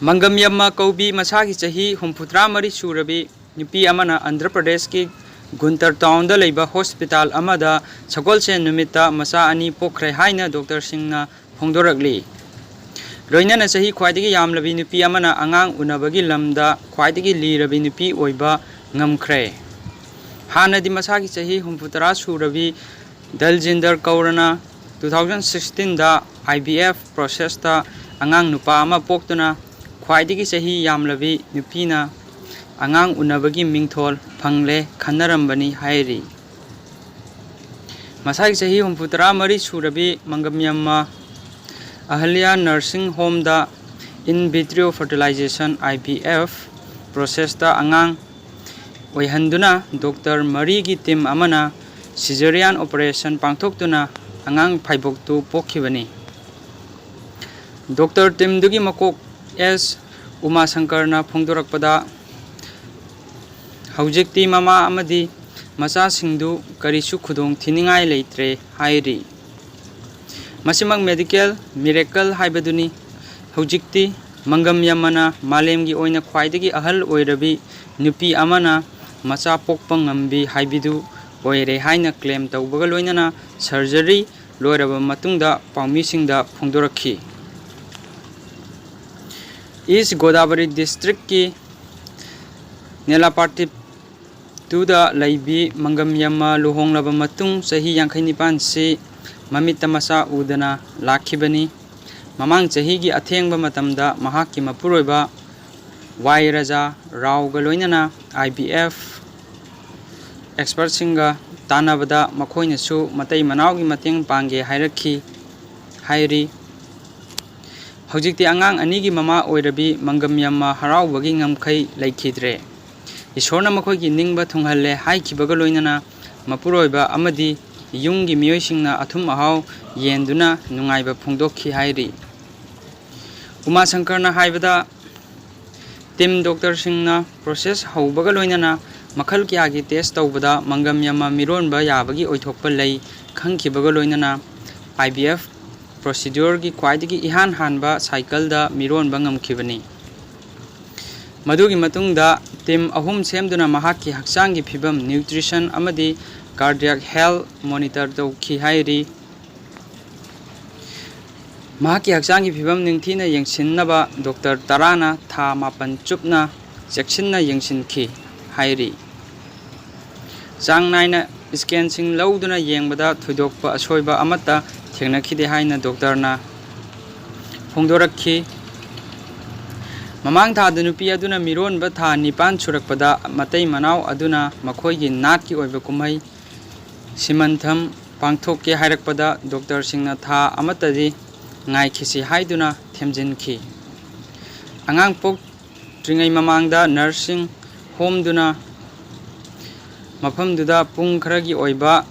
Mangam Yamma Kaubi Masaki Chahi Humputra Mari Surabi Nupi Amana Andhra Pradesh ki Guntar Town da Leiba Hospital Amada Chagolse Numita Masa Ani Pokre Haina Dr. Singna Phongdoragli Loinana Chahi Khwaidagi Yamlabi Nupi Amana Angang Unabagi Lamda Khwaidagi Lirabi Nupi Oiba Ngamkhre Hanadi Masaki Chahi Humputra Surabi Daljinder Kaurana 2016 da IVF process ta Angang Nupa Ama Poktuna Khwaidagi Chahi Yamlabi Nupina Angang Unabagi Mingthol Phangle Khanarambani Hairi Masaki Chahi Humputra Mari Surabi Mangam Yamma Ahalya Nursing Home da in vitro fertilization IVF process ta Angang Oihanduna Dr. Mari gi team amana cesarean operation pangthoktuna Angang Phaiboktu Pokhibani Dr. Tim Dugi Makok S. Uma Sankarna Phongdorakpada Haujikti Mama Amadi Masa Singdu Karisu Khudong Thiningai Leitre Hairi Masimang Medical Miracle Haibaduni Haujikti Mangam Yamana Malemgi Oina Khwaidagi Ahal Oirabi Nupi Amana Macha Pokpang Ngambi Haibidu Oire Haina claim Taubaga Loinana surgery Loiraba Matungda Paumisingda Phongdorakhi East Godavari District ki Nelapati Tuda Laibi Mangam Yamma Luhonglaba Matung Chahi Yankainipan si Mamita Masa Udana Lakhibani Mamang Chahi gi Athengba Matamda Mahakki Mapuroiba Y Raja Rao Galoinana IVF expert singa Tanabada Makoina su Matai Manaugi Mateng Pange Hierarchy Hairi Hojikti Angang Anigi Mama Oirabi Mangam Yamma Harau Wagi Ngamkai Laikidre Ishorna Makoigi Ningba Thunghalle Haikibaga Loinana Mapuroiba Amadi Yungi Mioisingna Athum Ahau Yenduna Nungaiba Phongdokhi Hairi Uma Sankarna Haibada Tim Dr. Singna process Haubaga Loinana Makhal Kyagi test Taubada Mangam Yamma Mironba Yabagi Oithokpa Lei Khangkibaga Loinana IVF procedure ki Khwaidagi Ihan Hanba cycle da Mironba Ngamkhibani Madugi Matungda Tim Ahum Semduna Mahakki Haksangi Phibam nutrition amadi cardiac health monitor Tauki Hairi Mahakki Haksangi Phibam Ningthina Yengsinnaba Dr. Tarana Tha Mapan Chupna Cheksinna Yengsinki Hairi Chang Naina scan sing lauduna yengbada thoidokpa asoiba amata thengnakhide haina doctor na phongdorakhi Mamang tha nupi aduna miron ba tha nipan surakpada matai manau aduna makhoi gi nat ki oiba kumai simantham pangthokke hairakpada doctor singna tha amatadi ngai khisi haiduna themjinki Angang pok tringai mamangda nursing home duna Mafam duda pung kharagi oiba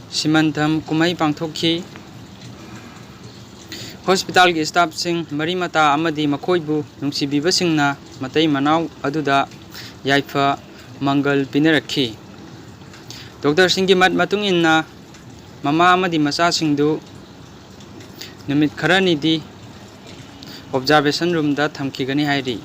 simantham kumai pangthokhi hospital gi staff sing marimata amadi makhoibu nungsibiba singna matai manau aduda yaifa mangal pinarakhi Dr. Singhi mat matung inna mama amadi masa singdu numit kharani di observation room da thamkigani hairi